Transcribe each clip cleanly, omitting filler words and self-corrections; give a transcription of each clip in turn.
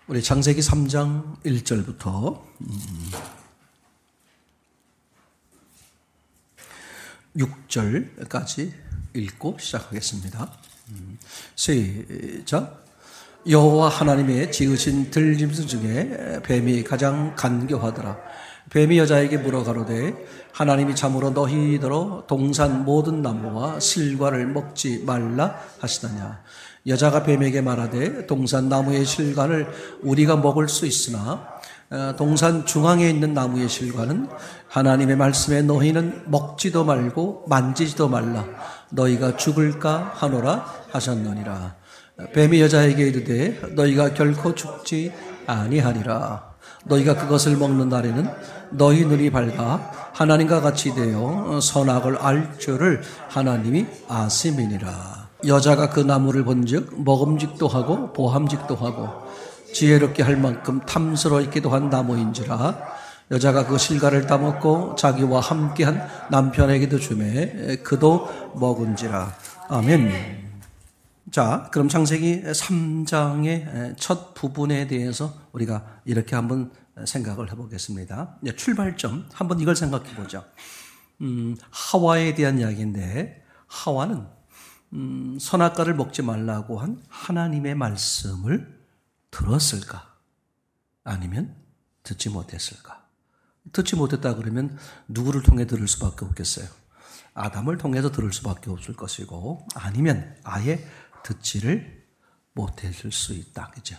우리 창세기 3장 1절부터 6절까지 읽고 시작하겠습니다. 시작. 여호와 하나님의 지으신 들짐승 중에 뱀이 가장 간교하더라. 뱀이 여자에게 물어 가로되 하나님이 참으로 너희더러 동산 모든 나무와 실과를 먹지 말라 하시더냐. 여자가 뱀에게 말하되 동산 나무의 실과를 우리가 먹을 수 있으나 동산 중앙에 있는 나무의 실과는 하나님의 말씀에 너희는 먹지도 말고 만지지도 말라. 너희가 죽을까 하노라 하셨느니라. 뱀이 여자에게 이르되 너희가 결코 죽지 아니하리라. 너희가 그것을 먹는 날에는 너희 눈이 밝아 하나님과 같이 되어 선악을 알 줄을 하나님이 아심이니라. 여자가 그 나무를 본즉 먹음직도 하고 보함직도 하고 지혜롭게 할 만큼 탐스러있기도 한 나무인지라. 여자가 그 실과를 따먹고 자기와 함께한 남편에게도 주매 그도 먹은지라. 아멘. 자, 그럼 창세기 3장의 첫 부분에 대해서 우리가 이렇게 한번 생각을 해보겠습니다. 출발점, 한번 이걸 생각해 보죠. 하와에 대한 이야기인데, 하와는 선악과를 먹지 말라고 한 하나님의 말씀을 들었을까? 아니면 듣지 못했을까? 듣지 못했다 그러면 누구를 통해 들을 수밖에 없겠어요? 아담을 통해서 들을 수밖에 없을 것이고, 아니면 아예 듣지를 못했을 수 있다. 그죠?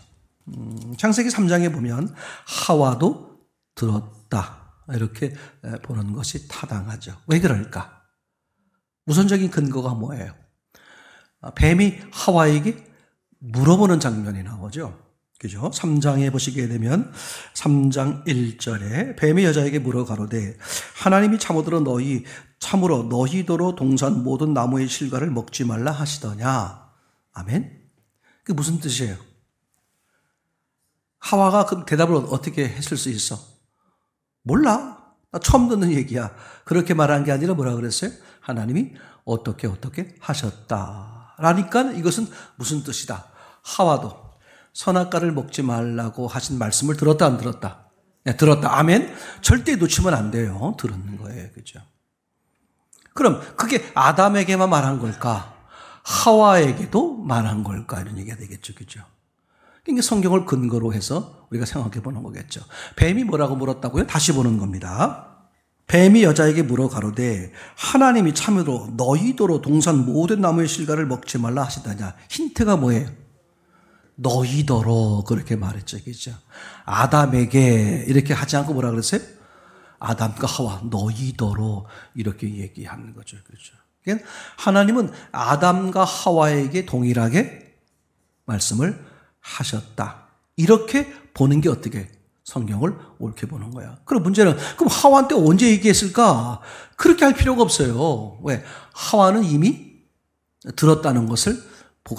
창세기 3장에 보면 하와도 들었다. 이렇게 보는 것이 타당하죠. 왜 그럴까? 우선적인 근거가 뭐예요? 뱀이 하와에게 물어보는 장면이 나오죠. 그죠? 3장에 보시게 되면 3장 1절에 뱀이 여자에게 물어 가로되 하나님이 참으로 너희더러 동산 모든 나무의 실과를 먹지 말라 하시더냐. 아멘? 그게 무슨 뜻이에요? 하와가 그 대답을 어떻게 했을 수 있어? 몰라. 나 처음 듣는 얘기야. 그렇게 말한 게 아니라 뭐라 그랬어요? 하나님이 어떻게 하셨다. 라니까 이것은 무슨 뜻이다? 하와도 선악과를 먹지 말라고 하신 말씀을 들었다 안 들었다? 네, 들었다. 아멘? 절대 놓치면 안 돼요. 들었는 거예요. 그죠? 그럼 그게 아담에게만 말한 걸까? 하와에게도 말한 걸까? 이런 얘기가 되겠죠. 그죠? 그러니까 성경을 근거로 해서 우리가 생각해 보는 거겠죠. 뱀이 뭐라고 물었다고요? 다시 보는 겁니다. 뱀이 여자에게 물어 가로되 하나님이 참으로 너희더러 동산 모든 나무의 실과를 먹지 말라 하시다냐. 힌트가 뭐예요? 너희더러 그렇게 말했죠. 그죠? 아담에게 이렇게 하지 않고 뭐라 그랬어요? 아담과 하와 너희더러 이렇게 얘기하는 거죠. 그렇죠? 그러니까 하나님은 아담과 하와에게 동일하게 말씀을 하셨다. 이렇게 보는 게 어떻게 성경을 옳게 보는 거야. 그럼 문제는 그럼 하와한테 언제 얘기했을까? 그렇게 할 필요가 없어요. 왜? 하와는 이미 들었다는 것을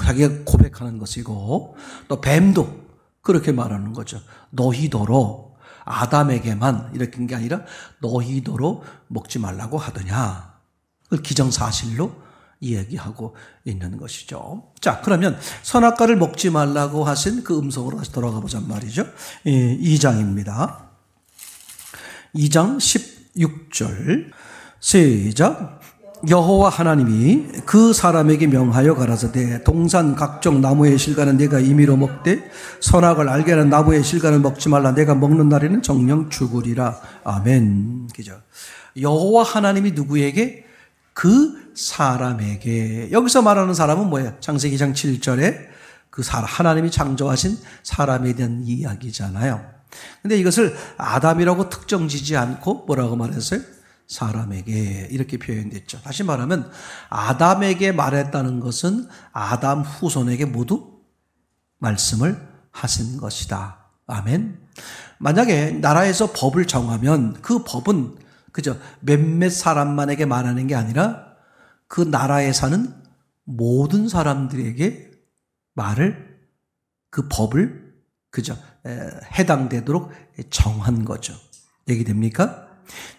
자기가 고백하는 것이고 또 뱀도 그렇게 말하는 거죠. 너희더러 아담에게만 이렇게 한 게 아니라 너희더러 먹지 말라고 하더냐. 그걸 기정사실로 이야기하고 있는 것이죠. 자, 그러면 선악과를 먹지 말라고 하신 그 음성으로 다시 돌아가 보자는 말이죠. 2장입니다. 2장 16절 시작. 여호와 하나님이 그 사람에게 명하여 가라사대 동산 각종 나무의 실과는 내가 임의로 먹되 선악을 알게 하는 나무의 실과는 먹지 말라. 내가 먹는 날에는 정령 죽으리라. 아멘. 그죠? 여호와 하나님이 누구에게? 그 사람에게. 여기서 말하는 사람은 뭐예요? 창세기 2장 7절에 그 하나님이 창조하신 사람에 대한 이야기잖아요. 근데 이것을 아담이라고 특정지지 않고 뭐라고 말했어요? 사람에게 이렇게 표현됐죠. 다시 말하면 아담에게 말했다는 것은 아담 후손에게 모두 말씀을 하신 것이다. 아멘. 만약에 나라에서 법을 정하면 그 법은 그죠? 몇몇 사람만에게 말하는 게 아니라 그 나라에 사는 모든 사람들에게 말을 그 법을 그죠? 해당되도록 정한 거죠. 얘기됩니까?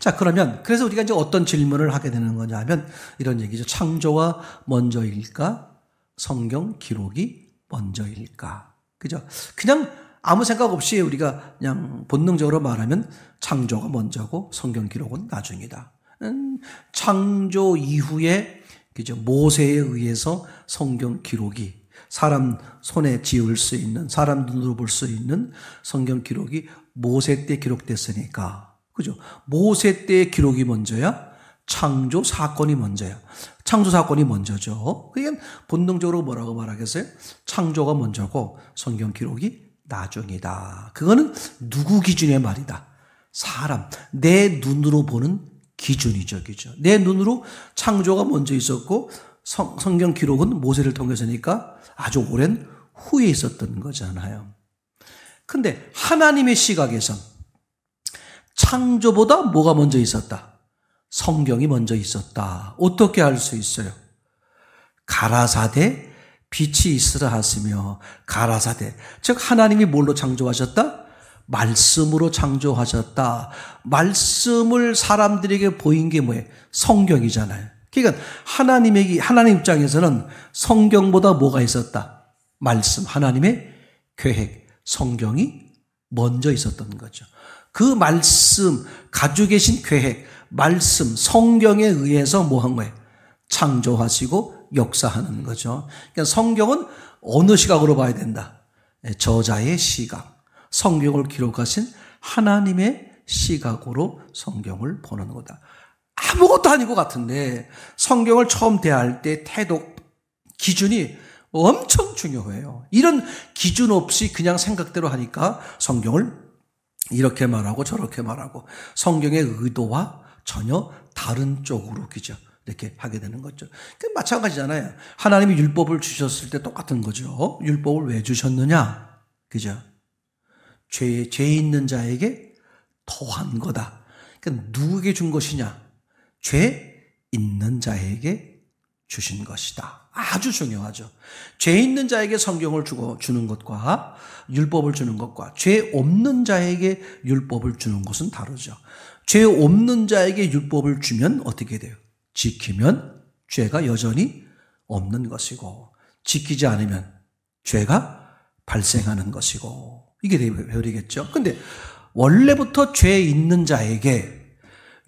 자, 그러면 그래서 우리가 이제 어떤 질문을 하게 되는 거냐 하면 이런 얘기죠. 창조가 먼저일까? 성경 기록이 먼저일까? 그죠? 그냥 아무 생각 없이 우리가 그냥 본능적으로 말하면 창조가 먼저고 성경 기록은 나중이다. 창조 이후에 그죠? 모세에 의해서 성경 기록이 사람 손에 지을 수 있는, 사람 눈으로 볼 수 있는 성경 기록이 모세 때 기록됐으니까, 그죠? 모세 때의 기록이 먼저야? 창조 사건이 먼저야. 창조 사건이 먼저죠. 그러니까 본능적으로 뭐라고 말하겠어요? 창조가 먼저고 성경 기록이 나중이다. 그거는 누구 기준의 말이다? 사람, 내 눈으로 보는 기준이죠. 그죠? 내 눈으로 창조가 먼저 있었고 성경 기록은 모세를 통해서니까 아주 오랜 후에 있었던 거잖아요. 근데 하나님의 시각에선 창조보다 뭐가 먼저 있었다? 성경이 먼저 있었다. 어떻게 알 수 있어요? 가라사대 빛이 있으라 하시며, 가라사대, 즉 하나님이 뭘로 창조하셨다? 말씀으로 창조하셨다. 말씀을 사람들에게 보인 게 뭐예요? 성경이잖아요. 그러니까 하나님 입장에서는 성경보다 뭐가 있었다? 말씀, 하나님의 계획, 성경이 먼저 있었던 거죠. 그 말씀, 가지고 계신 계획, 말씀, 성경에 의해서 뭐 한 거예요? 창조하시고 역사하는 거죠. 그러니까 성경은 어느 시각으로 봐야 된다? 저자의 시각, 성경을 기록하신 하나님의 시각으로 성경을 보는 거다. 아무것도 아닌 것 같은데 성경을 처음 대할 때 태도, 기준이 엄청 중요해요. 이런 기준 없이 그냥 생각대로 하니까 성경을 이렇게 말하고 저렇게 말하고 성경의 의도와 전혀 다른 쪽으로 그죠? 이렇게 하게 되는 거죠. 마찬가지잖아요. 하나님이 율법을 주셨을 때 똑같은 거죠. 율법을 왜 주셨느냐? 그죠? 죄 있는 자에게 더한 거다. 그러니까 누구에게 준 것이냐? 죄 있는 자에게 주신 것이다. 아주 중요하죠. 죄 있는 자에게 성경을 주는 것과 율법을 주는 것과 죄 없는 자에게 율법을 주는 것은 다르죠. 죄 없는 자에게 율법을 주면 어떻게 돼요? 지키면 죄가 여전히 없는 것이고, 지키지 않으면 죄가 발생하는 것이고, 이게 되겠죠. 근데 원래부터 죄 있는 자에게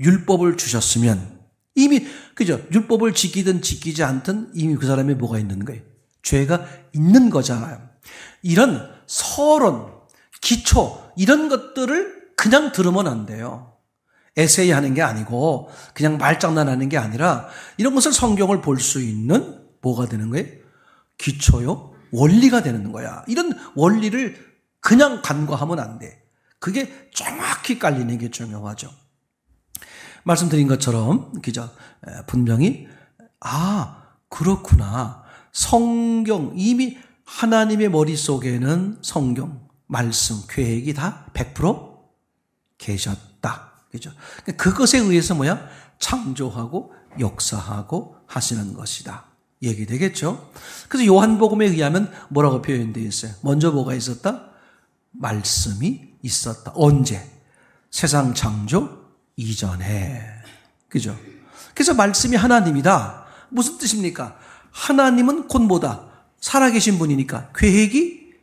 율법을 주셨으면 이미, 그죠? 율법을 지키든 지키지 않든 이미 그 사람이 뭐가 있는 거예요? 죄가 있는 거잖아요. 이런 서론, 기초, 이런 것들을 그냥 들으면 안 돼요. 에세이 하는 게 아니고 그냥 말장난하는 게 아니라 이런 것을 성경을 볼 수 있는 뭐가 되는 거예요? 기초요? 원리가 되는 거야. 이런 원리를 그냥 간과하면 안 돼. 그게 정확히 깔리는 게 중요하죠. 말씀드린 것처럼 그죠? 분명히 그렇구나. 성경, 이미 하나님의 머릿속에는 성경, 말씀, 계획이 다 100% 계셨다. 그죠? 그것에 의해서 뭐야? 창조하고 역사하고 하시는 것이다. 얘기되겠죠? 그래서 요한복음에 의하면 뭐라고 표현되어 있어요? 먼저 뭐가 있었다? 말씀이 있었다. 언제? 세상 창조 이전에. 그죠? 그래서 말씀이 하나님이다. 무슨 뜻입니까? 하나님은 곧 뭐다? 살아계신 분이니까 계획이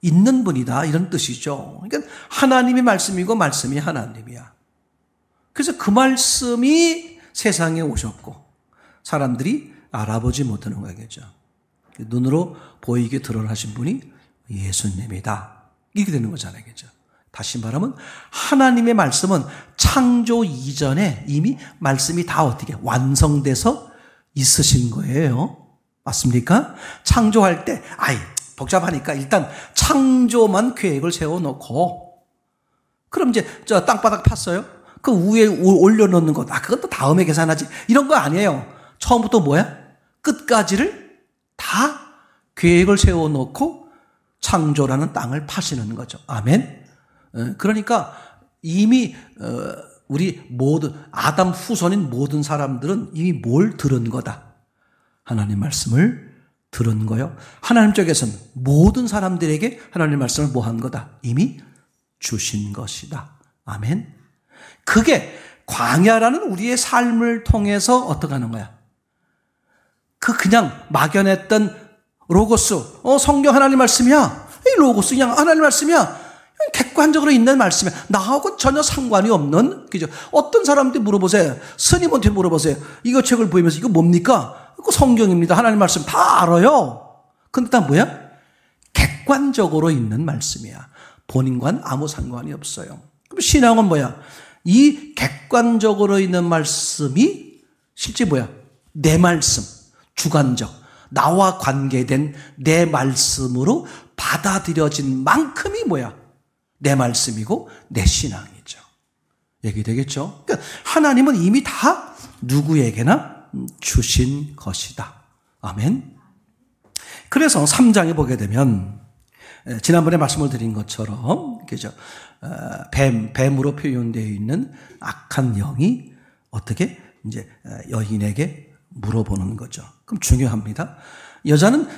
있는 분이다. 이런 뜻이죠. 그러니까 하나님이 말씀이고 말씀이 하나님이야. 그래서 그 말씀이 세상에 오셨고 사람들이 알아보지 못하는 거겠죠. 눈으로 보이게 드러나신 분이 예수님이다. 이렇게 되는 거잖아요. 그죠? 다시 말하면 하나님의 말씀은 창조 이전에 이미 말씀이 다 어떻게 완성돼서 있으신 거예요. 맞습니까? 창조할 때 복잡하니까 일단 창조만 계획을 세워놓고 그럼 이제 저 땅바닥 팠어요? 그 위에 올려놓는 것, 그것도 다음에 계산하지. 이런 거 아니에요. 처음부터 뭐야? 끝까지를 다 계획을 세워놓고 창조라는 땅을 파시는 거죠. 아멘? 그러니까 이미 우리 모든 아담 후손인 모든 사람들은 이미 뭘 들은 거다? 하나님 말씀을 들은 거요. 하나님 쪽에서는 모든 사람들에게 하나님 말씀을 뭐 한 거다? 이미 주신 것이다. 아멘? 그게 광야라는 우리의 삶을 통해서 어떻게 하는 거야? 그냥 막연했던 로고스, 성경 하나님 말씀이야. 이 로고스 그냥 하나님 말씀이야. 객관적으로 있는 말씀이야. 나하고 전혀 상관이 없는, 그죠? 어떤 사람한테 물어보세요. 스님한테 물어보세요. 이거 책을 보이면서 이거 뭡니까? 이거 성경입니다. 하나님 말씀 다 알아요. 근데 다 뭐야? 객관적으로 있는 말씀이야. 본인과는 아무 상관이 없어요. 그럼 신앙은 뭐야? 이 객관적으로 있는 말씀이 실제 뭐야? 내 말씀, 주관적, 나와 관계된 내 말씀으로 받아들여진 만큼이 뭐야? 내 말씀이고 내 신앙이죠. 얘기되겠죠? 그러니까 하나님은 이미 다 누구에게나 주신 것이다. 아멘. 그래서 3장에 보게 되면 지난번에 말씀을 드린 것처럼 그죠? 뱀으로 표현되어 있는 악한 영이 어떻게 이제 여인에게 물어보는 거죠. 그럼 중요합니다. 여자는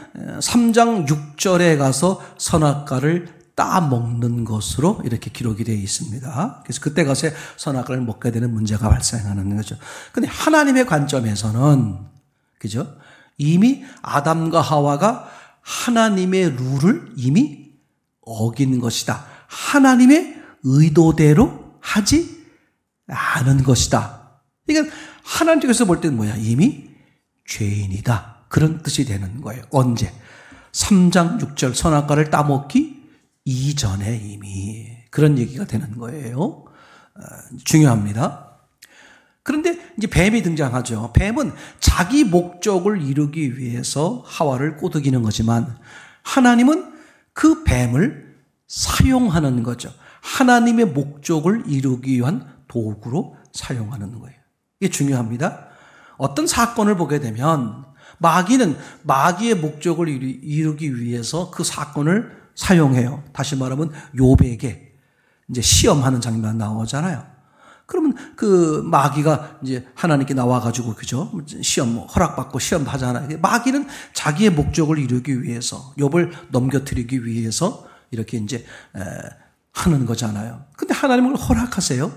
3장 6절에 가서 선악과를 따먹는 것으로 이렇게 기록이 되어 있습니다. 그래서 그때 가서 선악과를 먹게 되는 문제가 발생하는 거죠. 근데 하나님의 관점에서는, 그죠? 이미 아담과 하와가 하나님의 룰을 이미 어긴 것이다. 하나님의 의도대로 하지 않은 것이다. 그러니까 하나님 쪽에서 볼 때는 뭐야? 이미 죄인이다. 그런 뜻이 되는 거예요. 언제? 3장 6절 선악과를 따먹기 이전에 이미 그런 얘기가 되는 거예요. 중요합니다. 그런데 이제 뱀이 등장하죠. 뱀은 자기 목적을 이루기 위해서 하와를 꼬드기는 거지만 하나님은 그 뱀을 사용하는 거죠. 하나님의 목적을 이루기 위한 도구로 사용하는 거예요. 이게 중요합니다. 어떤 사건을 보게 되면 마귀는 마귀의 목적을 이루기 위해서 그 사건을 사용해요. 다시 말하면 욥에게 이제 시험하는 장면 나오잖아요. 그러면 그 마귀가 이제 하나님께 나와가지고 그죠? 시험 허락받고 시험 하잖아요. 마귀는 자기의 목적을 이루기 위해서 욥을 넘겨뜨리기 위해서 이렇게 이제 하는 거잖아요. 근데 하나님은 그걸 허락하세요.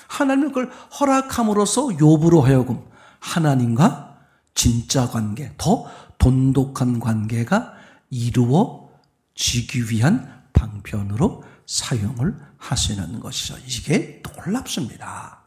하나님은 그걸 허락함으로써 욥으로 하여금 하나님과 진짜 관계, 더 돈독한 관계가 이루어지기 위한 방편으로 사용을 하시는 것이죠. 이게 놀랍습니다.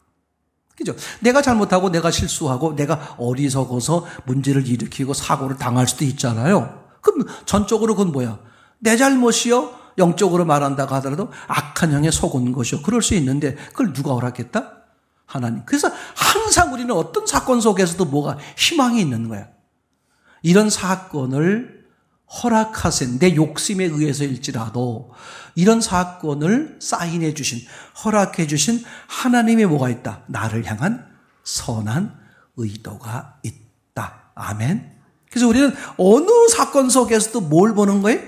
그죠? 내가 잘못하고 내가 실수하고 내가 어리석어서 문제를 일으키고 사고를 당할 수도 있잖아요. 그럼 전적으로 그건 뭐야? 내 잘못이요? 영적으로 말한다고 하더라도 악한 영에 속은 것이요. 그럴 수 있는데 그걸 누가 허락했다? 하나님. 그래서 항상 우리는 어떤 사건 속에서도 뭐가 희망이 있는 거야. 이런 사건을 허락하신 내 욕심에 의해서일지라도 이런 사건을 사인해 주신 허락해 주신 하나님의 뭐가 있다? 나를 향한 선한 의도가 있다. 아멘. 그래서 우리는 어느 사건 속에서도 뭘 보는 거예요?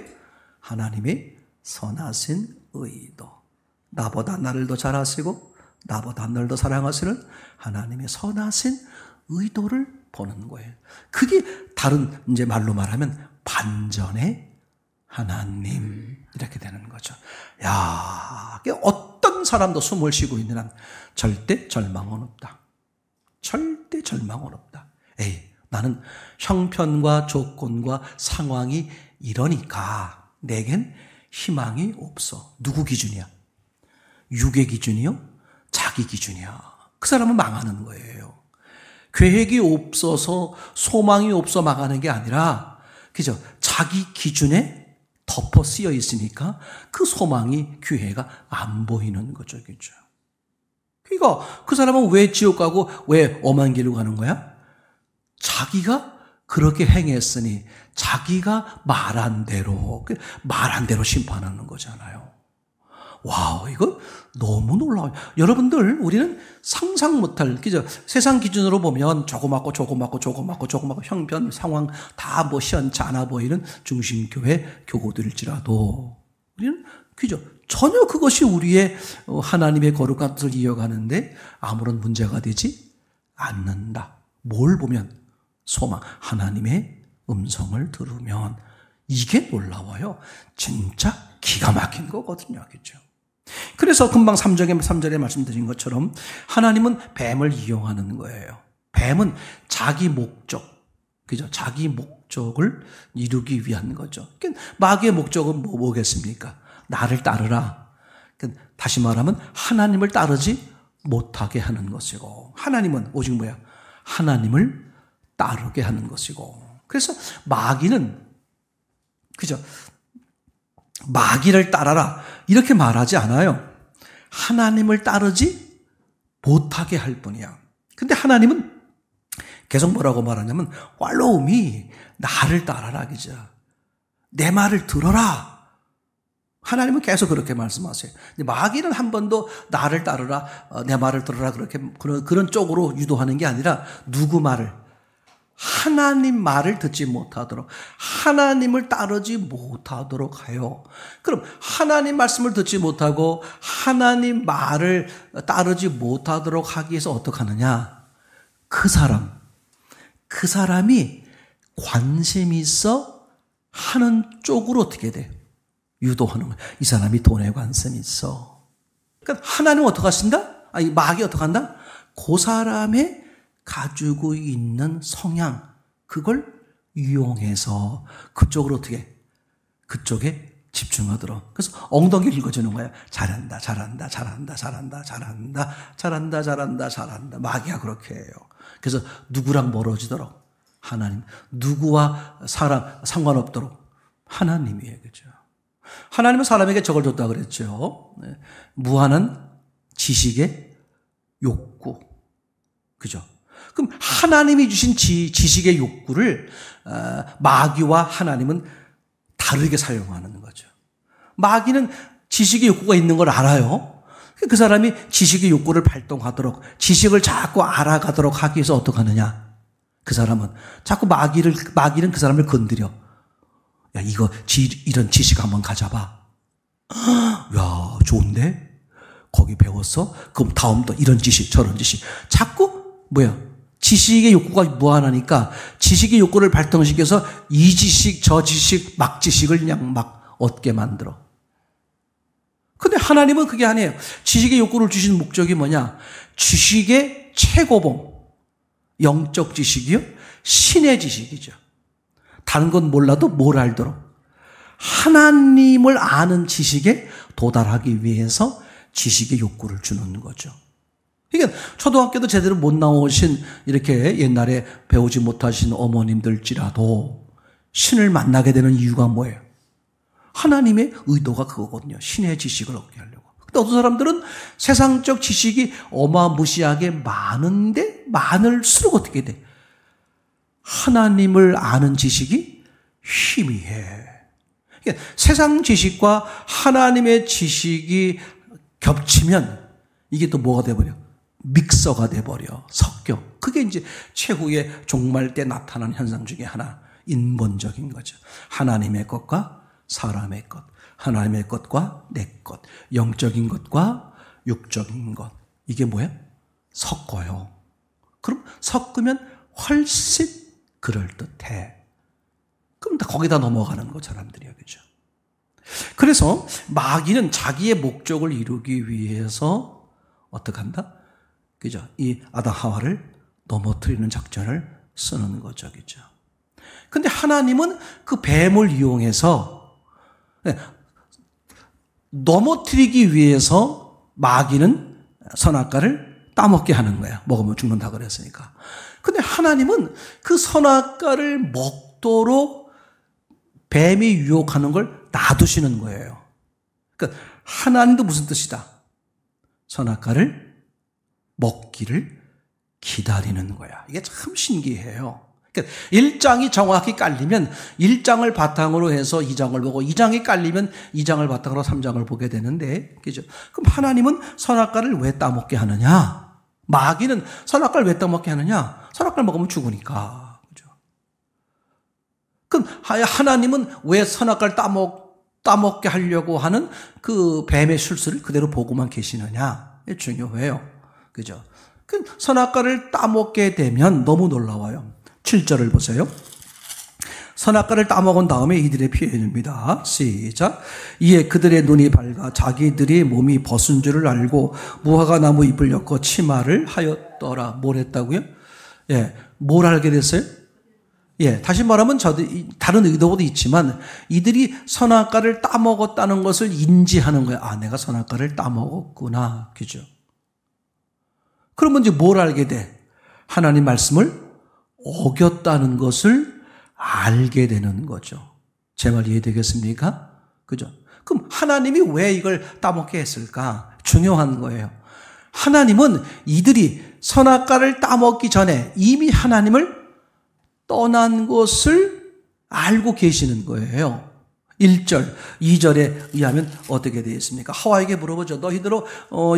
하나님의 선하신 의도. 나보다 나를 더 잘 아시고 나보다 나를 더 사랑하시는 하나님의 선하신 의도를 보는 거예요. 그게 다른 이제 말로 말하면 반전의 하나님 이렇게 되는 거죠. 야, 어떤 사람도 숨을 쉬고 있는 한 절대 절망은 없다. 절대 절망은 없다. 에이, 나는 형편과 조건과 상황이 이러니까 내겐 희망이 없어. 누구 기준이야? 육의 기준이요? 자기 기준이야. 그 사람은 망하는 거예요. 계획이 없어서 소망이 없어 망하는 게 아니라 그죠? 자기 기준에 덮어 쓰여 있으니까 그 소망이 기회가 안 보이는 거죠. 그죠? 그러니까 그 사람은 왜 지옥 가고 왜 엄한 길로 가는 거야? 자기가 그렇게 행했으니 자기가 말한 대로 심판하는 거잖아요. 와우, 이거 너무 놀라워요. 여러분들, 우리는 상상 못할, 그죠? 세상 기준으로 보면 조그맣고 형편, 상황 다 뭐 시원치 않아 보이는 중심교회 교구들일지라도 우리는, 그죠? 전혀 그것이 우리의 하나님의 거룩한 뜻을 이어가는데 아무런 문제가 되지 않는다. 뭘 보면? 소망, 하나님의 음성을 들으면 이게 놀라워요. 진짜 기가 막힌 거거든요. 그죠? 그래서 금방 3절에 말씀드린 것처럼 하나님은 뱀을 이용하는 거예요. 뱀은 자기 목적, 그죠? 자기 목적을 이루기 위한 거죠. 그러니까 마귀의 목적은 뭐겠습니까? 나를 따르라. 그러니까 다시 말하면 하나님을 따르지 못하게 하는 것이고, 하나님은 오직 뭐야? 하나님을 따르게 하는 것이고. 그래서 마귀는, 그죠? 마귀를 따라라 이렇게 말하지 않아요. 하나님을 따르지 못하게 할 뿐이야. 근데 하나님은 계속 뭐라고 말하냐면 follow me, 나를 따라라, 그죠? 내 말을 들어라. 하나님은 계속 그렇게 말씀하세요. 근데 마귀는 한 번도 나를 따르라, 내 말을 들어라 그렇게 그런 쪽으로 유도하는 게 아니라 누구 말을? 하나님 말을 듣지 못하도록, 하나님을 따르지 못하도록 하요. 그럼 하나님 말씀을 듣지 못하고 하나님 말을 따르지 못하도록 하기 위해서 어떻게 하느냐? 그 사람이 관심이 있어 하는 쪽으로 어떻게 돼? 유도하는 거야. 이 사람이 돈에 관심이 있어. 그러니까 하나님은 어떻게 하신다? 아니, 마귀 어떻게 한다? 그 사람의 가지고 있는 성향, 그걸 이용해서 그쪽으로 어떻게, 그쪽에 집중하도록. 그래서 엉덩이를 긁어주는 거야. 잘한다, 잘한다, 잘한다, 잘한다, 잘한다, 잘한다, 잘한다, 잘한다. 마귀가 그렇게 해요. 그래서 누구랑 멀어지도록 하나님, 누구와 상관없도록 하나님이에요. 그죠? 하나님은 사람에게 저걸 줬다 그랬죠. 무한한 지식의 욕구. 그죠? 그럼 하나님이 주신 지식의 욕구를 마귀와 하나님은 다르게 사용하는 거죠. 마귀는 지식의 욕구가 있는 걸 알아요. 그 사람이 지식의 욕구를 발동하도록, 지식을 자꾸 알아가도록 하기 위해서 어떻게 하느냐? 그 사람은 자꾸 마귀는 그 사람을 건드려. 야, 이런 지식 한번 가져봐. 야, 좋은데? 거기 배웠어? 그럼 다음 또 이런 지식, 저런 지식. 자꾸, 지식의 욕구가 무한하니까 지식의 욕구를 발동시켜서 이 지식, 저 지식, 막 지식을 그냥 막 얻게 만들어. 근데 하나님은 그게 아니에요. 지식의 욕구를 주신 목적이 뭐냐? 지식의 최고봉. 영적 지식이요? 신의 지식이죠. 다른 건 몰라도 뭘 알도록. 하나님을 아는 지식에 도달하기 위해서 지식의 욕구를 주는 거죠. 그러니까 초등학교도 제대로 못 나오신 이렇게 옛날에 배우지 못하신 어머님들지라도 신을 만나게 되는 이유가 뭐예요? 하나님의 의도가 그거거든요. 신의 지식을 얻게 하려고. 근데 어떤 사람들은 세상적 지식이 어마무시하게 많은데 많을수록 어떻게 돼? 하나님을 아는 지식이 희미해. 그러니까 세상 지식과 하나님의 지식이 겹치면 이게 또 뭐가 돼버려? 믹서가 돼버려. 섞여. 그게 이제 최후의 종말 때 나타나는 현상 중에 하나, 인본적인 거죠. 하나님의 것과 사람의 것, 하나님의 것과 내 것, 영적인 것과 육적인 것. 이게 뭐야? 섞어요. 그럼 섞으면 훨씬 그럴듯해. 그럼 다 거기다 넘어가는 거, 사람들이야. 그죠? 그래서 마귀는 자기의 목적을 이루기 위해서 어떻게 한다? 그죠? 이 아담 하와를 넘어뜨리는 작전을 쓰는 거죠. 그죠? 근데 하나님은 그 뱀을 이용해서 넘어뜨리기 위해서 마귀는 선악과를 따먹게 하는 거야. 먹으면 죽는다 그랬으니까. 근데 하나님은 그 선악과를 먹도록 뱀이 유혹하는 걸 놔두시는 거예요. 그러니까 하나님도 무슨 뜻이다? 선악과를 먹기를 기다리는 거야. 이게 참 신기해요. 그러니까 1장이 정확히 깔리면 1장을 바탕으로 해서 2장을 보고 2장이 깔리면 2장을 바탕으로 3장을 보게 되는데, 그죠? 그럼 하나님은 선악과를 왜 따먹게 하느냐? 마귀는 선악과를 왜 따먹게 하느냐? 선악과를 먹으면 죽으니까. 그죠? 그럼 하나님은 왜 선악과를 따먹게 하려고 하는 그 뱀의 실수를 그대로 보고만 계시느냐? 중요해요. 그죠? 그 선악과를 따먹게 되면 너무 놀라워요. 7절을 보세요. 선악과를 따먹은 다음에 이들의 표현입니다. 시작. 이에 그들의 눈이 밝아 자기들이 몸이 벗은 줄을 알고 무화과 나무 잎을 엮어 치마를 하였더라. 뭘 했다고요? 예, 뭘 알게 됐어요? 다시 말하면 다른 의도도 있지만 이들이 선악과를 따먹었다는 것을 인지하는 거야. 아, 내가 선악과를 따먹었구나. 그죠? 그러면 이제 뭘 알게 돼? 하나님 말씀을 어겼다는 것을 알게 되는 거죠. 제 말 이해되겠습니까? 그죠? 그럼 하나님이 왜 이걸 따먹게 했을까? 중요한 거예요. 하나님은 이들이 선악과를 따먹기 전에 이미 하나님을 떠난 것을 알고 계시는 거예요. 1절, 2절에 의하면 어떻게 되어 있습니까? 하와에게 물어보죠. 너희들로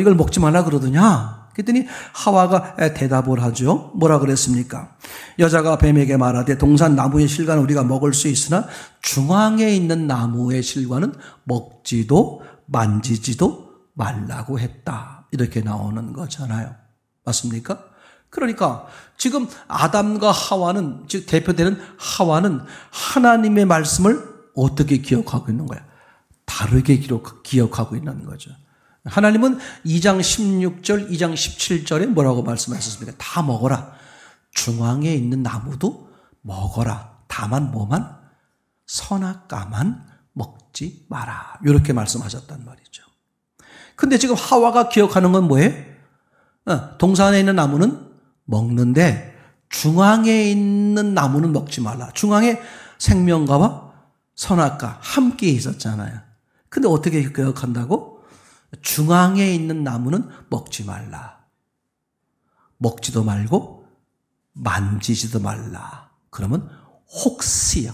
이걸 먹지 말라 그러더냐? 그랬더니 하와가 대답을 하죠. 뭐라 그랬습니까? 여자가 뱀에게 말하되 동산 나무의 실과는 우리가 먹을 수 있으나 중앙에 있는 나무의 실과는 먹지도 만지지도 말라고 했다. 이렇게 나오는 거잖아요. 맞습니까? 그러니까 지금 아담과 하와는, 즉 대표되는 하와는 하나님의 말씀을 어떻게 기억하고 있는 거야? 다르게 기억하고 있는 거죠. 하나님은 2장 16절, 2장 17절에 뭐라고 말씀하셨습니까? 다 먹어라. 중앙에 있는 나무도 먹어라. 다만 뭐만? 선악과만 먹지 마라. 이렇게 말씀하셨단 말이죠. 근데 지금 하와가 기억하는 건 뭐예요? 동산에 있는 나무는 먹는데 중앙에 있는 나무는 먹지 말라. 중앙에 생명과와 선악과 함께 있었잖아요. 근데 어떻게 기억한다고? 중앙에 있는 나무는 먹지 말라. 먹지도 말고 만지지도 말라. 그러면 혹시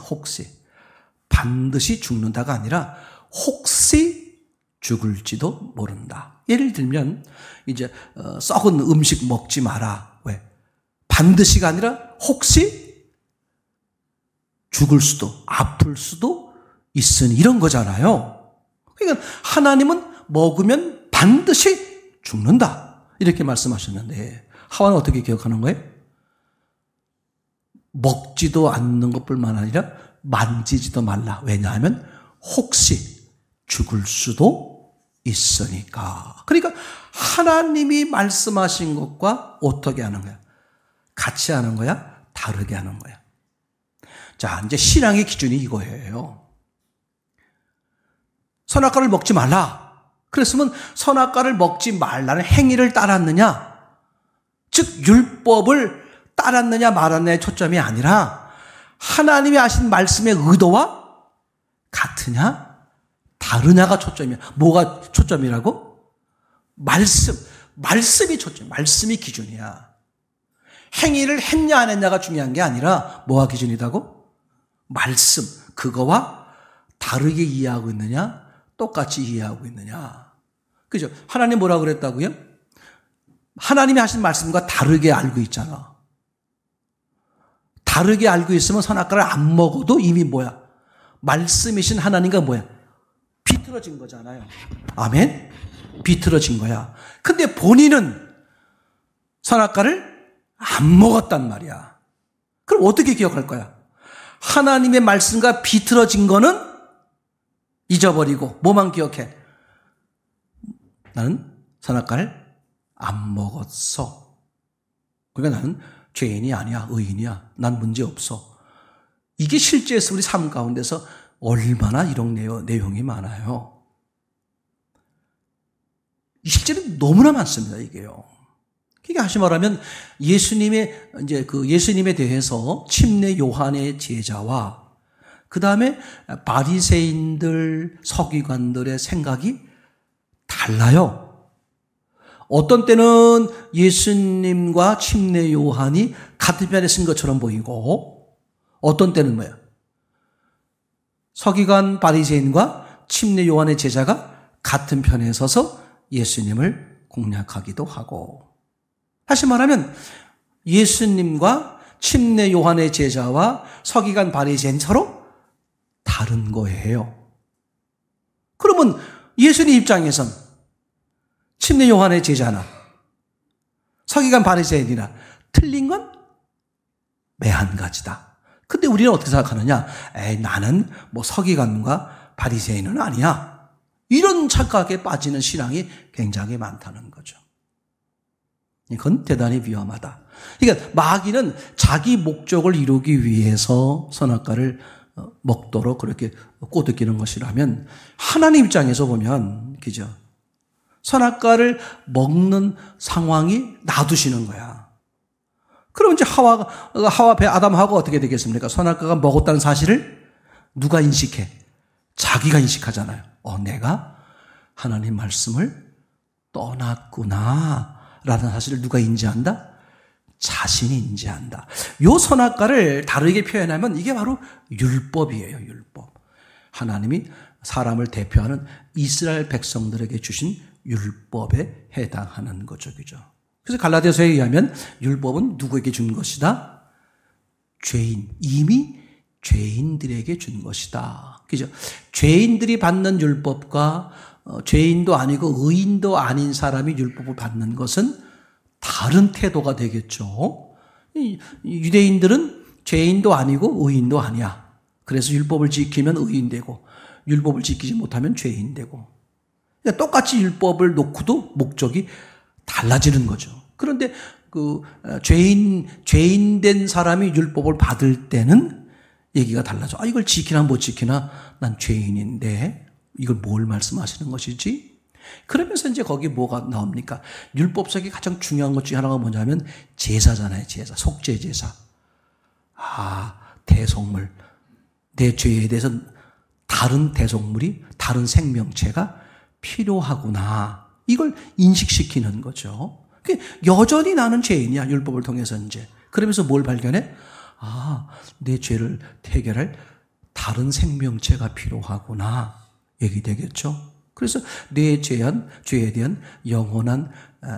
반드시 죽는다가 아니라 혹시 죽을지도 모른다. 예를 들면 이제 썩은 음식 먹지 마라. 왜? 반드시가 아니라 혹시 죽을 수도 아플 수도 있으니 이런 거잖아요. 그러니까 하나님은 먹으면 반드시 죽는다. 이렇게 말씀하셨는데 하와는 어떻게 기억하는 거예요? 먹지도 않는 것뿐만 아니라 만지지도 말라. 왜냐하면 혹시 죽을 수도 있으니까. 그러니까 하나님이 말씀하신 것과 어떻게 하는 거야? 같이 하는 거야? 다르게 하는 거야? 자, 이제 신앙의 기준이 이거예요. 선악과를 먹지 말라. 그랬으면 선악과를 먹지 말라는 행위를 따랐느냐? 즉 율법을 따랐느냐 말았느냐의 초점이 아니라 하나님이 하신 말씀의 의도와 같으냐? 다르냐가 초점이야. 뭐가 초점이라고? 말씀이 초점, 말씀이 기준이야. 행위를 했냐 안 했냐가 중요한 게 아니라 뭐가 기준이다고? 말씀, 그거와 다르게 이해하고 있느냐? 똑같이 이해하고 있느냐? 그죠? 하나님 뭐라고 그랬다고요? 하나님이 하신 말씀과 다르게 알고 있잖아. 다르게 알고 있으면 선악과를 안 먹어도 이미 뭐야? 말씀이신 하나님과 뭐야? 비틀어진 거잖아요. 아멘? 비틀어진 거야. 근데 본인은 선악과를 안 먹었단 말이야. 그럼 어떻게 기억할 거야? 하나님의 말씀과 비틀어진 거는 잊어버리고 뭐만 기억해? 나는 선악과를 안 먹었어. 그러니까 나는 죄인이 아니야, 의인이야. 난 문제 없어. 이게 실제에서 우리 삶 가운데서 얼마나 이런 내용이 많아요. 실제로 너무나 많습니다, 이게요. 그러니까 다시 말하면 예수님에 대해서 침례 요한의 제자와 그 다음에 바리새인들, 서기관들의 생각이 달라요. 어떤 때는 예수님과 침례 요한이 같은 편에 쓴 것처럼 보이고 어떤 때는 뭐예요? 서기관 바리새인과 침례 요한의 제자가 같은 편에 서서 예수님을 공략하기도 하고 다시 말하면 예수님과 침례 요한의 제자와 서기관 바리새인 서로 다른 거예요. 그러면 예수님 입장에선 침례 요한의 제자나 서기관 바리새인이나 틀린 건 매한 가지다. 근데 우리는 어떻게 생각하느냐? 나는 뭐 서기관과 바리새인은 아니야. 이런 착각에 빠지는 신앙이 굉장히 많다는 거죠. 이건 대단히 위험하다. 그러니까 마귀는 자기 목적을 이루기 위해서 선악과를 먹도록 그렇게 꼬드기는 것이라면 하나님 입장에서 보면 그죠? 선악과를 먹는 상황이 놔두시는 거야. 그럼 이제 아담하고 어떻게 되겠습니까? 선악과가 먹었다는 사실을 누가 인식해? 자기가 인식하잖아요. 내가 하나님 말씀을 떠났구나 라는 사실을 누가 인지한다? 자신이 인지한다. 요 선악과를 다르게 표현하면 이게 바로 율법이에요. 율법. 하나님이 사람을 대표하는 이스라엘 백성들에게 주신 율법에 해당하는 거죠. 그죠? 그래서 갈라디아서에 의하면 율법은 누구에게 준 것이다? 이미 죄인들에게 준 것이다. 그죠? 죄인들이 받는 율법과 죄인도 아니고 의인도 아닌 사람이 율법을 받는 것은 다른 태도가 되겠죠. 유대인들은 죄인도 아니고 의인도 아니야. 그래서 율법을 지키면 의인 되고 율법을 지키지 못하면 죄인 되고. 그러니까 똑같이 율법을 놓고도 목적이 달라지는 거죠. 그런데 죄인 된 사람이 율법을 받을 때는 얘기가 달라져. 이걸 지키나 못 지키나 난 죄인인데 이걸 뭘 말씀하시는 것이지? 그러면서 이제 거기 뭐가 나옵니까? 율법 속에 가장 중요한 것 중에 하나가 뭐냐면 제사잖아요. 제사. 속죄 제사. 대속물. 내 죄에 대해서 다른 대속물이, 다른 생명체가 필요하구나. 이걸 인식시키는 거죠. 여전히 나는 죄인이야. 율법을 통해서 이제. 그러면서 뭘 발견해? 내 죄를 해결할 다른 생명체가 필요하구나. 얘기되겠죠. 그래서 내 죄에 대한 영원한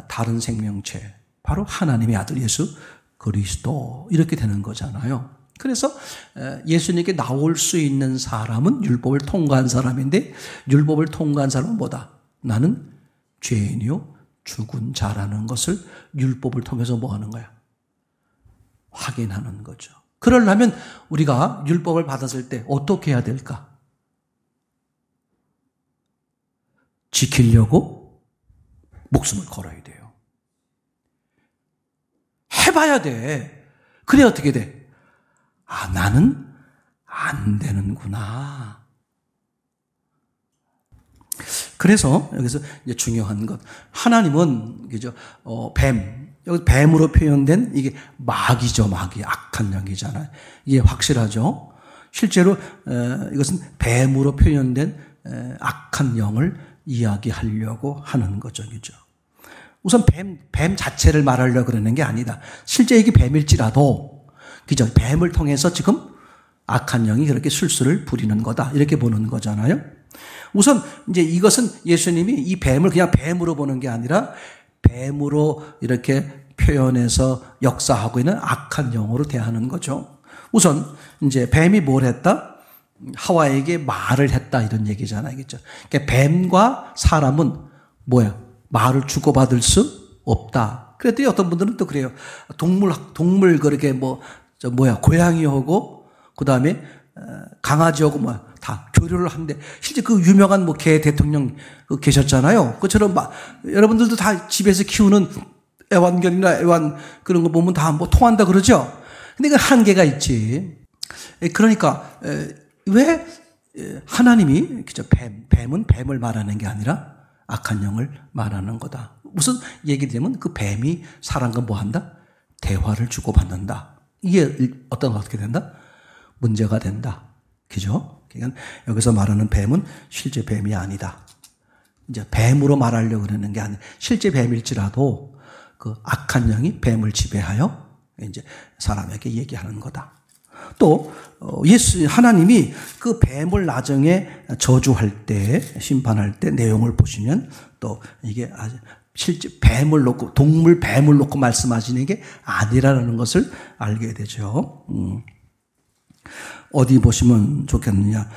다른 생명체, 바로 하나님의 아들 예수 그리스도, 이렇게 되는 거잖아요. 그래서 예수님께 나올 수 있는 사람은 율법을 통과한 사람인데, 율법을 통과한 사람은 뭐다? 나는 죄인이요 죽은 자라는 것을 율법을 통해서 뭐 하는 거야? 확인하는 거죠. 그러려면 우리가 율법을 받았을 때 어떻게 해야 될까? 지키려고 목숨을 걸어야 돼요. 해봐야 돼. 그래 어떻게 돼? 나는 안 되는구나. 그래서 여기서 이제 중요한 것, 하나님은 그죠? 여기 뱀으로 표현된 이게 마귀죠, 마귀. 악한 영이잖아요. 이게 확실하죠. 실제로 이것은 뱀으로 표현된 악한 영을 이야기하려고 하는 거죠, 그죠? 우선 뱀 자체를 말하려고 그러는 게 아니다. 실제 이게 뱀일지라도, 그죠? 뱀을 통해서 지금 악한 영이 그렇게 술수를 부리는 거다. 이렇게 보는 거잖아요. 우선 이제 이것은 예수님이 이 뱀을 그냥 뱀으로 보는 게 아니라 뱀으로 이렇게 표현해서 역사하고 있는 악한 영으로 대하는 거죠. 우선 이제 뱀이 뭘 했다? 하와에게 말을 했다, 이런 얘기잖아요. 그렇죠? 그러니까 뱀과 사람은 뭐야? 말을 주고받을 수 없다. 그랬더니 어떤 분들은 또 그래요. 동물 그렇게 고양이하고 그다음에 강아지하고 다 교류를 하는데, 실제 그 유명한 개 대통령 계셨잖아요. 그처럼 여러분들도 다 집에서 키우는 애완견이나 애완 그런 거 보면 다 통한다 그러죠. 근데 그 한계가 있지. 그러니까 왜 하나님이 그죠? 뱀은 뱀을 말하는 게 아니라 악한 영을 말하는 거다. 무슨 얘기되면 그 뱀이 사람과 뭐 한다? 대화를 주고받는다. 이게 어떻게 된다? 문제가 된다. 그죠? 그러니까 여기서 말하는 뱀은 실제 뱀이 아니다. 이제 뱀으로 말하려고 그러는 게 아니라 실제 뱀일지라도 그 악한 영이 뱀을 지배하여 이제 사람에게 얘기하는 거다. 또 하나님이 그 뱀을 나중에 저주할 때, 심판할 때 내용을 보시면 또 이게 아주 실제 뱀을 놓고, 동물 뱀을 놓고 말씀하시는 게 아니라는 것을 알게 되죠. 어디 보시면 좋겠느냐?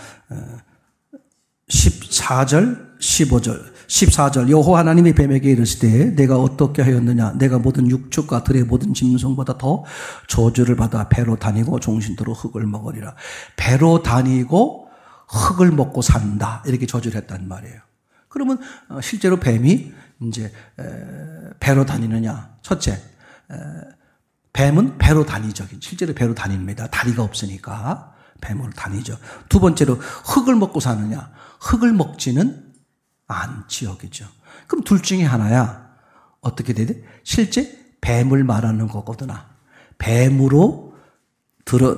14절, 15절. 14절, 여호와 하나님이 뱀에게 이르시되 내가 어떻게 하였느냐? 내가 모든 육축과 들의 모든 짐승보다 더 저주를 받아 배로 다니고 종신토록 흙을 먹으리라. 배로 다니고 흙을 먹고 산다, 이렇게 저주를 했단 말이에요. 그러면 실제로 뱀이 이제 배로 다니느냐? 첫째, 뱀은 배로 다니죠. 실제로 배로 다닙니다. 다리가 없으니까 뱀으로 다니죠. 두 번째로 흙을 먹고 사느냐? 흙을 먹지는 않지요. 그죠? 그럼 둘 중에 하나야. 어떻게 돼야 돼? 실제 뱀을 말하는 거거구나. 뱀으로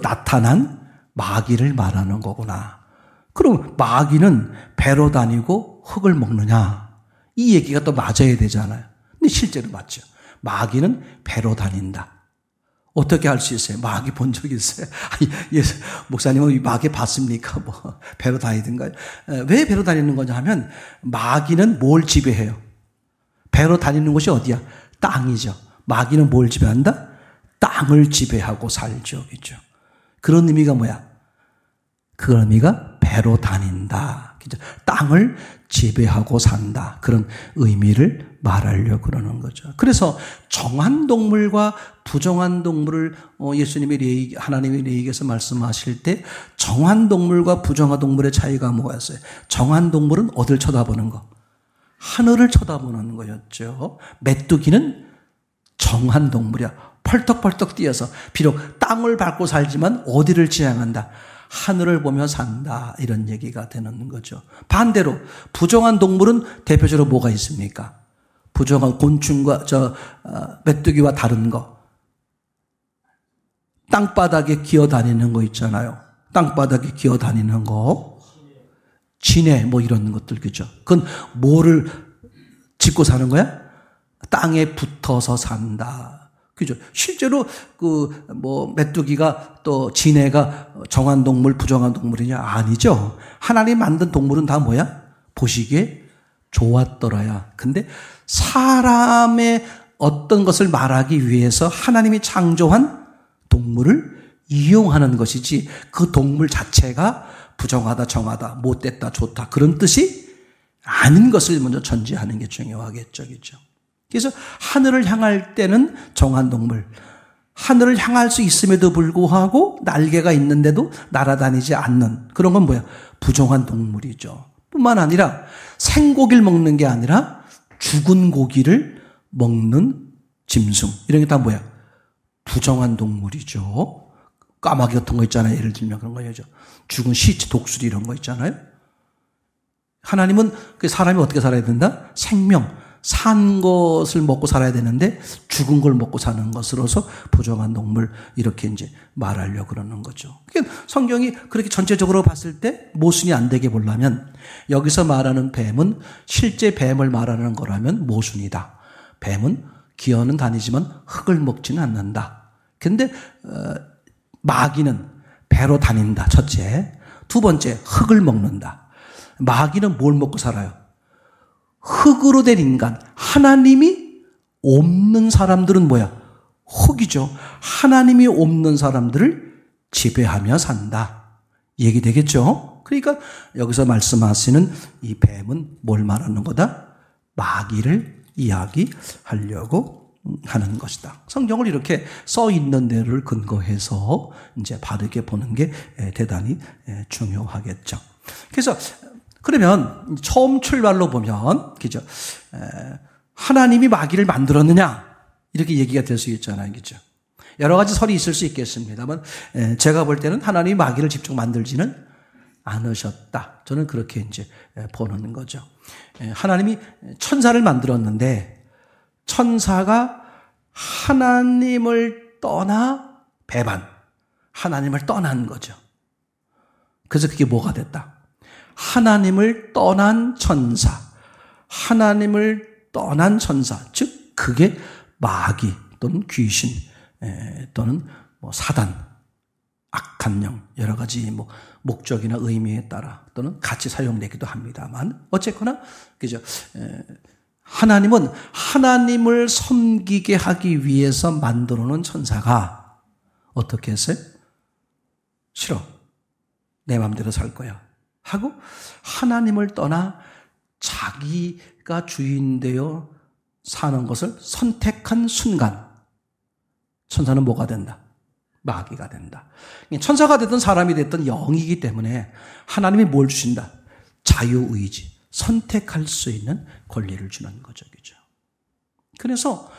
나타난 마귀를 말하는 거구나. 그럼 마귀는 배로 다니고 흙을 먹느냐? 이 얘기가 또 맞아야 되잖아요. 근데 실제로 맞죠. 마귀는 배로 다닌다. 어떻게 알 수 있어요? 마귀 본 적 있어요? 아니, 목사님은 마귀 봤습니까? 뭐 배로 다니든가요? 왜 배로 다니는 거냐 하면 마귀는 뭘 지배해요? 배로 다니는 곳이 어디야? 땅이죠. 마귀는 뭘 지배한다? 땅을 지배하고 살죠. 그죠? 그런 의미가 뭐야? 그런 의미가 배로 다닌다. 그죠? 땅을 지배하고 산다. 그런 의미를 말하려고 그러는 거죠. 그래서 정한 동물과 부정한 동물을 예수님이 하나님이 레위기에서 말씀하실 때 정한 동물과 부정한 동물의 차이가 뭐였어요? 정한 동물은 어딜 쳐다보는 거? 하늘을 쳐다보는 거였죠. 메뚜기는 정한 동물이야. 펄떡펄떡 뛰어서 비록 땅을 밟고 살지만 어디를 지향한다? 하늘을 보며 산다. 이런 얘기가 되는 거죠. 반대로 부정한 동물은 대표적으로 뭐가 있습니까? 부정한 곤충과 메뚜기와 다른 거. 땅바닥에 기어다니는 거 있잖아요. 땅바닥에 기어다니는 거. 지네 뭐 이런 것들 그죠? 그건 뭐를 짓고 사는 거야? 땅에 붙어서 산다. 그죠? 실제로 메뚜기가 또 지네가 정한 동물, 부정한 동물이냐? 아니죠. 하나님 만든 동물은 다 뭐야? 보시기에 좋았더라야. 근데 사람의 어떤 것을 말하기 위해서 하나님이 창조한 동물을 이용하는 것이지 그 동물 자체가 부정하다, 정하다, 못됐다, 좋다 그런 뜻이 아닌 것을 먼저 전제하는 게 중요하겠죠. 그렇죠? 그래서 하늘을 향할 때는 정한 동물, 하늘을 향할 수 있음에도 불구하고 날개가 있는데도 날아다니지 않는 그런 건 뭐야? 부정한 동물이죠. 뿐만 아니라 생고기를 먹는 게 아니라 죽은 고기를 먹는 짐승 이런 게 다 뭐야? 부정한 동물이죠. 까마귀 같은 거 있잖아요. 예를 들면 그런 거죠. 죽은 시체, 독수리 이런 거 있잖아요. 하나님은 사람이 어떻게 살아야 된다? 생명, 산 것을 먹고 살아야 되는데 죽은 걸 먹고 사는 것으로서 부정한 동물 이렇게 이제 말하려고 그러는 거죠. 그러니까 성경이 그렇게 전체적으로 봤을 때 모순이 안 되게 보려면 여기서 말하는 뱀은 실제 뱀을 말하는 거라면 모순이다. 뱀은 기어는 다니지만 흙을 먹지는 않는다. 근데 마귀는 배로 다닌다. 첫째. 두 번째, 흙을 먹는다. 마귀는 뭘 먹고 살아요? 흙으로 된 인간. 하나님이 없는 사람들은 뭐야? 흙이죠. 하나님이 없는 사람들을 지배하며 산다. 얘기되겠죠? 그러니까 여기서 말씀하시는 이 뱀은 뭘 말하는 거다? 마귀를 이야기하려고 하는 것이다. 성경을 이렇게 써 있는 데를 근거해서 이제 바르게 보는 게 대단히 중요하겠죠. 그래서 그러면 처음 출발로 보면 그죠? 하나님이 마귀를 만들었느냐 이렇게 얘기가 될 수 있잖아요, 그죠? 여러 가지 설이 있을 수 있겠습니다만 제가 볼 때는 하나님이 마귀를 직접 만들지는 않으셨다. 저는 그렇게 이제 보는 거죠. 하나님이 천사를 만들었는데 천사가 하나님을 떠나 배반, 하나님을 떠난 거죠. 그래서 그게 뭐가 됐다? 하나님을 떠난 천사, 하나님을 떠난 천사, 즉 그게 마귀 또는 귀신 또는 뭐 사단, 악한 영, 여러 가지 뭐 목적이나 의미에 따라 또는 같이 사용되기도 합니다만 어쨌거나 그죠? 하나님은 하나님을 섬기게 하기 위해서 만들어 놓은 천사가 어떻게 했어요? 싫어. 내 마음대로 살 거야. 하고 하나님을 떠나 자기가 주인되어 사는 것을 선택한 순간 천사는 뭐가 된다? 마귀가 된다. 천사가 됐든 사람이 됐든 영이기 때문에 하나님이 뭘 주신다? 자유의지, 선택할 수 있는 권리를 주는 거죠. 그죠? 그래서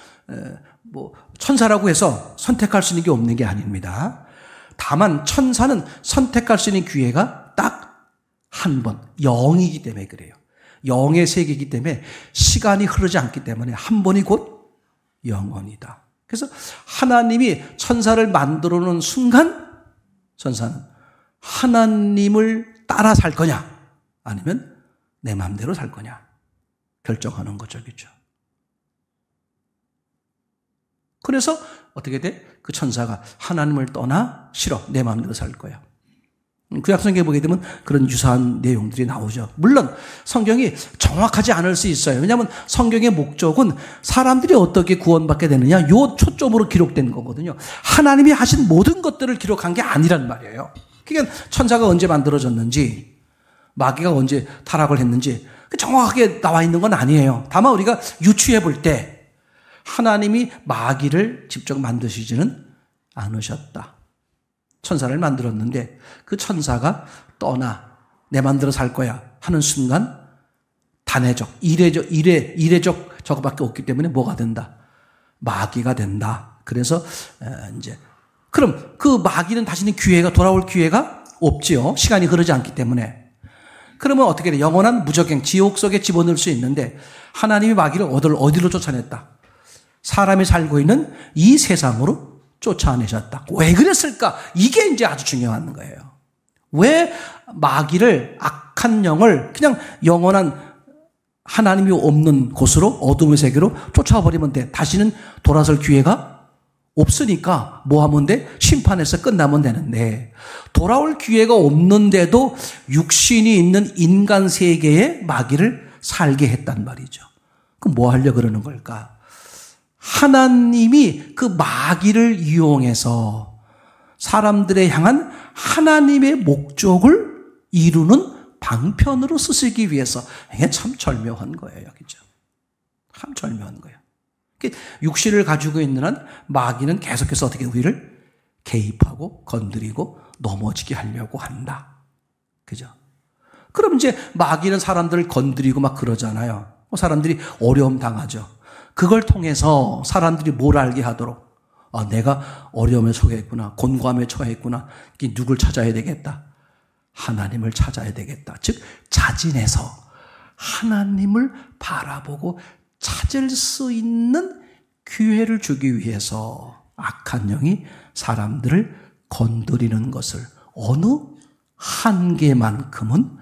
뭐 천사라고 해서 선택할 수 있는 게 없는 게 아닙니다. 다만 천사는 선택할 수 있는 기회가 딱 한 번, 영이기 때문에 그래요. 영의 세계이기 때문에 시간이 흐르지 않기 때문에 한 번이 곧 영원이다. 그래서 하나님이 천사를 만들어 놓은 순간 천사는 하나님을 따라 살 거냐 아니면 내 마음대로 살 거냐 결정하는 거죠. 그렇죠? 그래서 어떻게 돼? 그 천사가 하나님을 떠나 싫어. 내 마음대로 살 거야. 구약성경에 보게 되면 그런 유사한 내용들이 나오죠. 물론 성경이 정확하지 않을 수 있어요. 왜냐하면 성경의 목적은 사람들이 어떻게 구원받게 되느냐 요 초점으로 기록된 거거든요. 하나님이 하신 모든 것들을 기록한 게 아니란 말이에요. 그러니까 천사가 언제 만들어졌는지 마귀가 언제 타락을 했는지 정확하게 나와 있는 건 아니에요. 다만 우리가 유추해 볼 때 하나님이 마귀를 직접 만드시지는 않으셨다. 천사를 만들었는데 그 천사가 떠나 내 마음대로 살 거야 하는 순간 단회적, 이례적 저거밖에 없기 때문에 뭐가 된다? 마귀가 된다. 그래서 이제 그럼 그 마귀는 다시는 돌아올 기회가 없지요. 시간이 흐르지 않기 때문에. 그러면 어떻게 돼? 영원한 무적행, 지옥 속에 집어넣을 수 있는데 하나님이 마귀를 어디로 쫓아냈다? 사람이 살고 있는 이 세상으로 쫓아내셨다. 왜 그랬을까? 이게 이제 아주 중요한 거예요. 왜 마귀를, 악한 영을 그냥 영원한 하나님이 없는 곳으로, 어둠의 세계로 쫓아버리면 돼. 다시는 돌아설 기회가 없으니까 뭐 하면 돼? 심판해서 끝나면 되는데 돌아올 기회가 없는데도 육신이 있는 인간 세계에 마귀를 살게 했단 말이죠. 그럼 뭐 하려고 그러는 걸까? 하나님이 그 마귀를 이용해서 사람들에 향한 하나님의 목적을 이루는 방편으로 쓰시기 위해서 이게 참 절묘한 거예요. 그죠? 참 절묘한 거예요. 육신을 가지고 있는 한 마귀는 계속해서 어떻게 우리를 개입하고 건드리고 넘어지게 하려고 한다. 그죠? 그럼 이제 마귀는 사람들을 건드리고 막 그러잖아요. 사람들이 어려움 당하죠. 그걸 통해서 사람들이 뭘 알게 하도록 내가 어려움에 처했구나. 곤고함에 처했구나. 누굴 찾아야 되겠다. 하나님을 찾아야 되겠다. 즉 자진해서 하나님을 바라보고 찾을 수 있는 기회를 주기 위해서 악한 영이 사람들을 건드리는 것을 어느 한계만큼은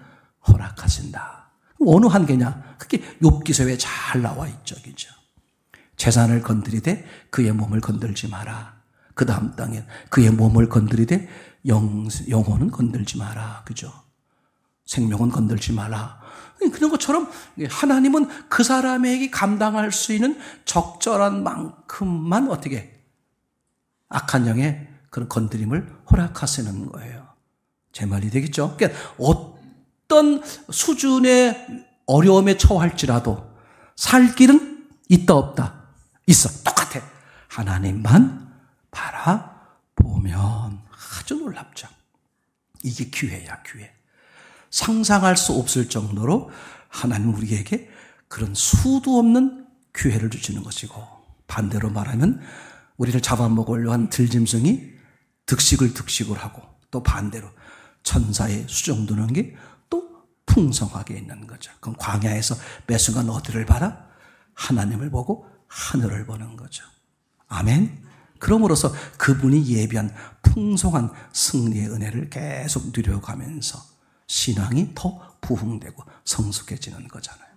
허락하신다. 어느 한계냐? 그게 욥기서에 잘 나와 있죠. 그죠? 재산을 건드리되 그의 몸을 건들지 마라. 그 다음 땅에 그의 몸을 건드리되 영혼은 건들지 마라. 그죠? 생명은 건들지 마라. 그런 것처럼 하나님은 그 사람에게 감당할 수 있는 적절한 만큼만 어떻게 악한 영의 그런 건드림을 허락하시는 거예요. 제 말이 되겠죠? 그러니까 어떤 수준의 어려움에 처할지라도 살 길은 있다 없다? 있어. 똑같아. 하나님만 바라보면 아주 놀랍죠. 이게 기회야, 기회. 상상할 수 없을 정도로 하나님은 우리에게 그런 수도 없는 기회를 주시는 것이고 반대로 말하면 우리를 잡아먹으려 한 들짐승이 득식을 하고 또 반대로 천사의 수종드는 게 또 풍성하게 있는 거죠. 그럼 광야에서 매 순간 어디를 봐라? 하나님을 보고 하늘을 보는 거죠. 아멘. 그럼으로써 그분이 예비한 풍성한 승리의 은혜를 계속 누려가면서 신앙이 더 부흥되고 성숙해지는 거잖아요.